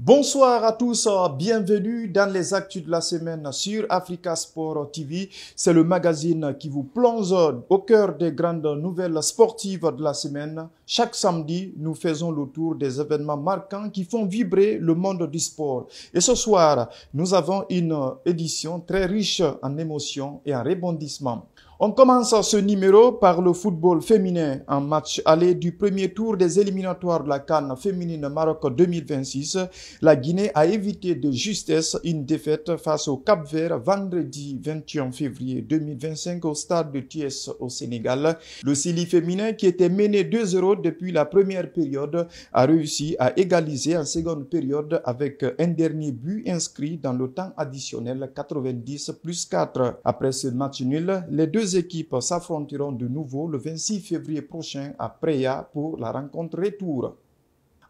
Bonsoir à tous, bienvenue dans les actus de la semaine sur Africa Sport TV. C'est le magazine qui vous plonge au cœur des grandes nouvelles sportives de la semaine. Chaque samedi, nous faisons le tour des événements marquants qui font vibrer le monde du sport. Et ce soir, nous avons une édition très riche en émotions et en rebondissements. On commence ce numéro par le football féminin en match aller du premier tour des éliminatoires de la CAN féminine Maroc 2026. La Guinée a évité de justesse une défaite face au Cap-Vert vendredi 21 février 2025 au stade de Thiès au Sénégal. Le Sili féminin qui était mené 2-0 depuis la première période a réussi à égaliser en seconde période avec un dernier but inscrit dans le temps additionnel 90+4. Après ce match nul, les deux équipes s'affronteront de nouveau le 26 février prochain à Preya pour la rencontre retour.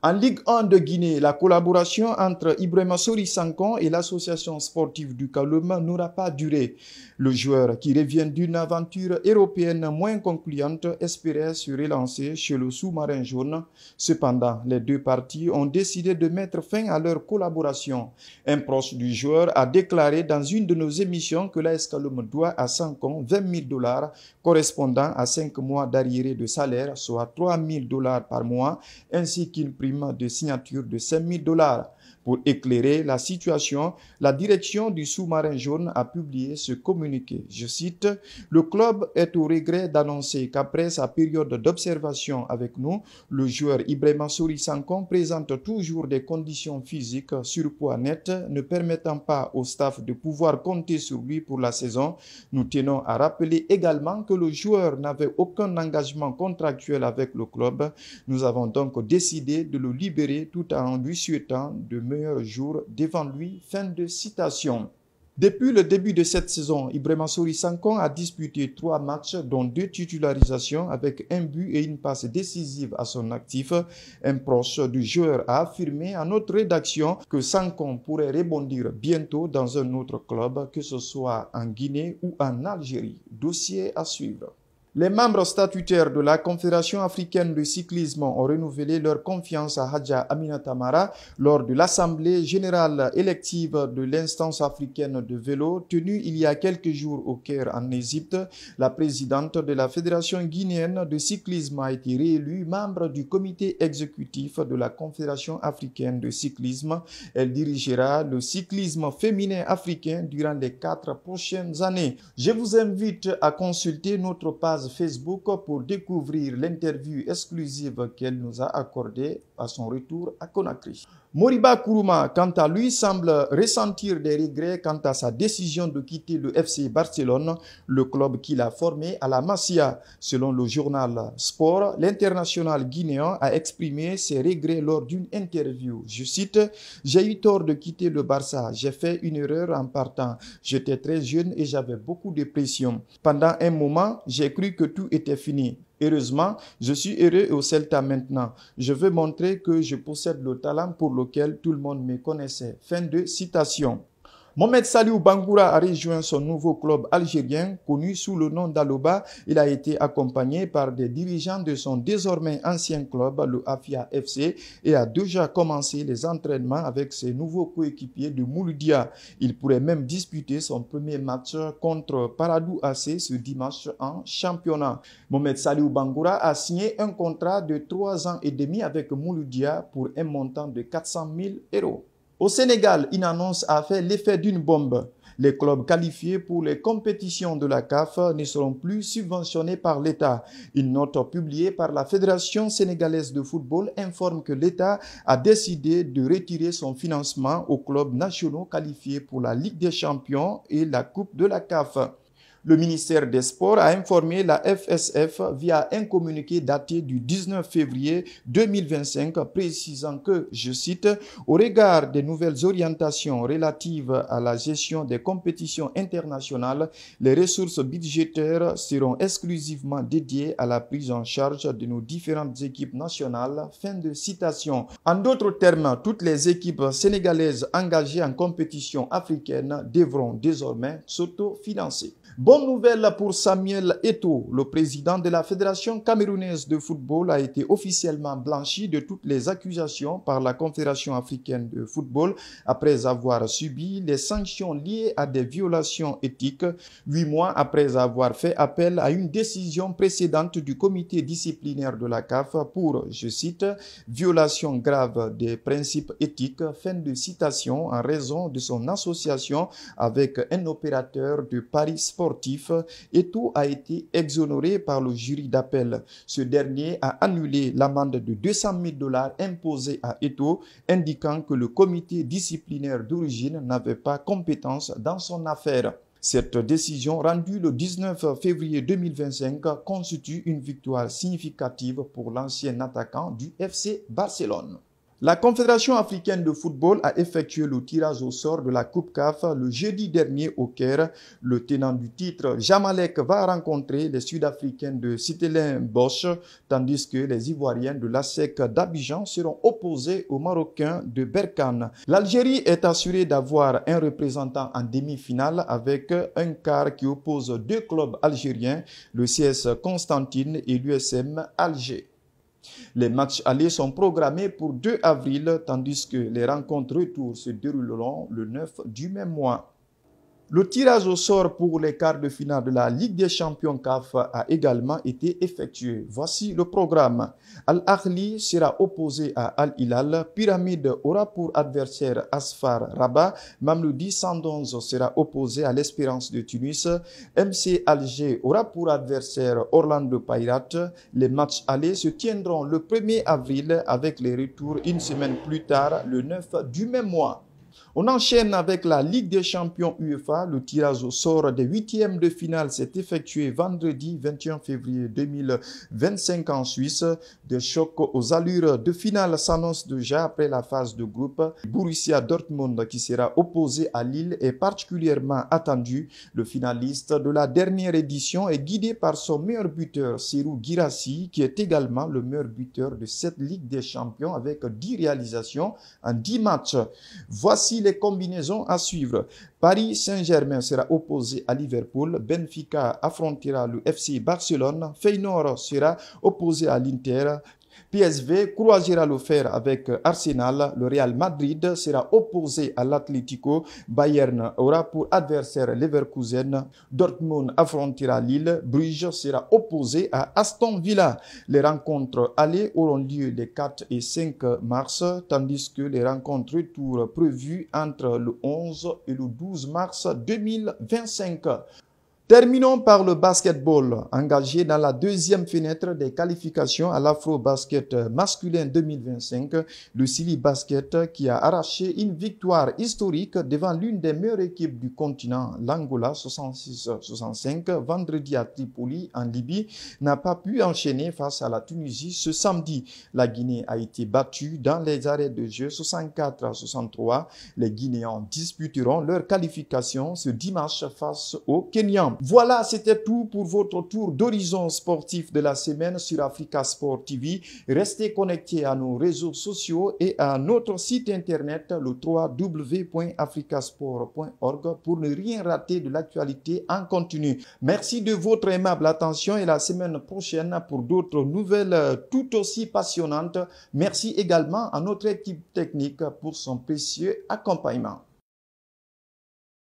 En Ligue 1 de Guinée, la collaboration entre Ibrahima Sori Sankon et l'association sportive du Kaloum n'aura pas duré. Le joueur, qui revient d'une aventure européenne moins concluante, espérait se relancer chez le sous-marin jaune. Cependant, les deux parties ont décidé de mettre fin à leur collaboration. Un proche du joueur a déclaré dans une de nos émissions que l'AS Kaloum doit à Sankon $20 000 correspondant à 5 mois d'arriérés de salaire, soit $3 000 par mois, ainsi qu'une prime de signature de $5 000. Pour éclairer la situation, la direction du sous-marin jaune a publié ce communiqué. Je cite, « Le club est au regret d'annoncer qu'après sa période d'observation avec nous, le joueur Ibrahima Sori Sankon présente toujours des conditions physiques surpoids net ne permettant pas au staff de pouvoir compter sur lui pour la saison. Nous tenons à rappeler également que le joueur n'avait aucun engagement contractuel avec le club. Nous avons donc décidé de le libérer tout en lui souhaitant de meilleurs jours devant lui. » Fin de citation. Depuis le début de cette saison, Ibrahima Sori Sankon a disputé 3 matchs, dont 2 titularisations avec un but et une passe décisive à son actif. Un proche du joueur a affirmé à notre rédaction que Sankon pourrait rebondir bientôt dans un autre club, que ce soit en Guinée ou en Algérie. Dossier à suivre. Les membres statutaires de la Confédération africaine de cyclisme ont renouvelé leur confiance à Hadja Aminata Mara lors de l'Assemblée générale élective de l'instance africaine de vélo tenue il y a quelques jours au Caire en Égypte. La présidente de la Fédération guinéenne de cyclisme a été réélue membre du comité exécutif de la Confédération africaine de cyclisme. Elle dirigera le cyclisme féminin africain durant les 4 prochaines années. Je vous invite à consulter notre page Facebook pour découvrir l'interview exclusive qu'elle nous a accordée à son retour à Conakry. Moriba Kourouma, quant à lui, semble ressentir des regrets quant à sa décision de quitter le FC Barcelone, le club qu'il a formé à la Masia. Selon le journal Sport, l'international guinéen a exprimé ses regrets lors d'une interview. Je cite, « J'ai eu tort de quitter le Barça. J'ai fait une erreur en partant. J'étais très jeune et j'avais beaucoup de pression. Pendant un moment, j'ai cru que tout était fini. Heureusement, je suis heureux au Celta maintenant. Je veux montrer que je possède le talent pour lequel tout le monde me connaissait. » Fin de citation. Mohamed Saliou Bangoura a rejoint son nouveau club algérien, connu sous le nom d'Aloba. Il a été accompagné par des dirigeants de son désormais ancien club, le Afia FC, et a déjà commencé les entraînements avec ses nouveaux coéquipiers de Mouloudia. Il pourrait même disputer son premier match contre Paradou AC ce dimanche en championnat. Mohamed Saliou Bangoura a signé un contrat de 3 ans et demi avec Mouloudia pour un montant de 400 000 €. Au Sénégal, une annonce a fait l'effet d'une bombe. Les clubs qualifiés pour les compétitions de la CAF ne seront plus subventionnés par l'État. Une note publiée par la Fédération sénégalaise de football informe que l'État a décidé de retirer son financement aux clubs nationaux qualifiés pour la Ligue des Champions et la Coupe de la CAF. Le ministère des Sports a informé la FSF via un communiqué daté du 19 février 2025 précisant que, je cite, « Au regard des nouvelles orientations relatives à la gestion des compétitions internationales, les ressources budgétaires seront exclusivement dédiées à la prise en charge de nos différentes équipes nationales. » Fin de citation. En d'autres termes, toutes les équipes sénégalaises engagées en compétition africaine devront désormais s'autofinancer. Bonne nouvelle pour Samuel Eto'o. Le président de la Fédération camerounaise de football a été officiellement blanchi de toutes les accusations par la Confédération africaine de football après avoir subi les sanctions liées à des violations éthiques, 8 mois après avoir fait appel à une décision précédente du comité disciplinaire de la CAF pour, je cite, violation grave des principes éthiques, fin de citation, en raison de son association avec un opérateur de paris sportif. Eto'o a été exonéré par le jury d'appel. Ce dernier a annulé l'amende de 200 000 $ imposée à Eto'o, indiquant que le comité disciplinaire d'origine n'avait pas compétence dans son affaire. Cette décision, rendue le 19 février 2025, constitue une victoire significative pour l'ancien attaquant du FC Barcelone. La Confédération africaine de football a effectué le tirage au sort de la Coupe CAF le jeudi dernier au Caire. Le tenant du titre, Jamalek, va rencontrer les Sud-Africains de Stellenbosch, tandis que les Ivoiriens de l'ASEC d'Abidjan seront opposés aux Marocains de Berkane. L'Algérie est assurée d'avoir un représentant en demi-finale avec un quart qui oppose deux clubs algériens, le CS Constantine et l'USM Alger. Les matchs allés sont programmés pour 2 avril, tandis que les rencontres retour se dérouleront le 9 du même mois. Le tirage au sort pour les quarts de finale de la Ligue des champions CAF a également été effectué. Voici le programme. Al-Ahli sera opposé à Al-Hilal, Pyramide aura pour adversaire Asfar Rabat, Mamelodi Sundowns sera opposé à l'Espérance de Tunis, MC Alger aura pour adversaire Orlando Pirates. Les matchs allés se tiendront le 1er avril avec les retours une semaine plus tard, le 9 du même mois. On enchaîne avec la Ligue des champions UEFA. Le tirage au sort des huitièmes de finale s'est effectué vendredi 21 février 2025 en Suisse. Des chocs aux allures de finale s'annoncent déjà après la phase de groupe. Borussia Dortmund, qui sera opposé à Lille, est particulièrement attendu. Le finaliste de la dernière édition est guidé par son meilleur buteur, Serhou Guirassy, qui est également le meilleur buteur de cette Ligue des champions avec 10 réalisations en 10 matchs. Voici les combinaisons à suivre. Paris Saint-Germain sera opposé à Liverpool, Benfica affrontera le FC Barcelone, Feyenoord sera opposé à l'Inter, PSV croisera le fer avec Arsenal, le Real Madrid sera opposé à l'Atlético, Bayern aura pour adversaire Leverkusen, Dortmund affrontera Lille, Bruges sera opposé à Aston Villa. Les rencontres allées auront lieu les 4 et 5 mars, tandis que les rencontres retour prévues entre le 11 et le 12 mars 2025. Terminons par le basketball, engagé dans la deuxième fenêtre des qualifications à l'Afro-Basket masculin 2025. Le Silly Basket, qui a arraché une victoire historique devant l'une des meilleures équipes du continent, l'Angola 66-65, vendredi à Tripoli, en Libye, n'a pas pu enchaîner face à la Tunisie ce samedi. La Guinée a été battue dans les arrêts de jeu 64-63. Les Guinéens disputeront leur qualification ce dimanche face aux Kenyans. Voilà, c'était tout pour votre tour d'horizon sportif de la semaine sur Africa Sport TV. Restez connectés à nos réseaux sociaux et à notre site internet, le www.africasport.org, pour ne rien rater de l'actualité en continu. Merci de votre aimable attention et la semaine prochaine pour d'autres nouvelles tout aussi passionnantes. Merci également à notre équipe technique pour son précieux accompagnement.